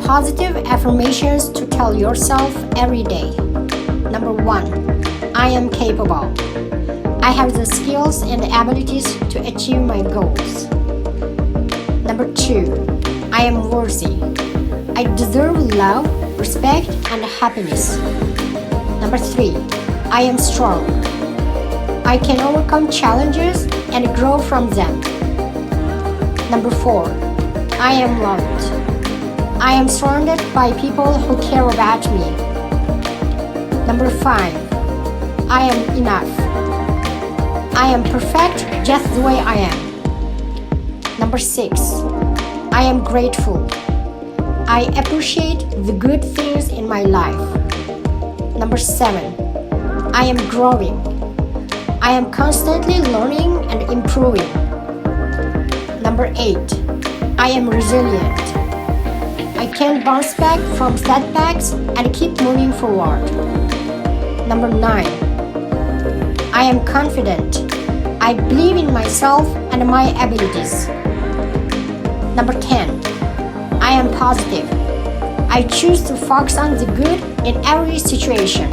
positive affirmations to tell yourself every day. Number 1. I am capable. I have the skills and abilities to achieve my goals. Number 2. I am worthy. I deserve love, respect, and happiness. Number 3. I am strong. I can overcome challenges and grow from them. Number 4. I am loved. I am surrounded by people who care about me. Number 5. I am enough. I am perfect just the way I am. Number 6. I am grateful. I appreciate the good things in my life. Number 7. I am growing. I am constantly learning and improving. Number 8. I am resilient. I can bounce back from setbacks and keep moving forward. Number 9. I am confident. I believe in myself and my abilities. Number 10. I am positive. I choose to focus on the good in every situation.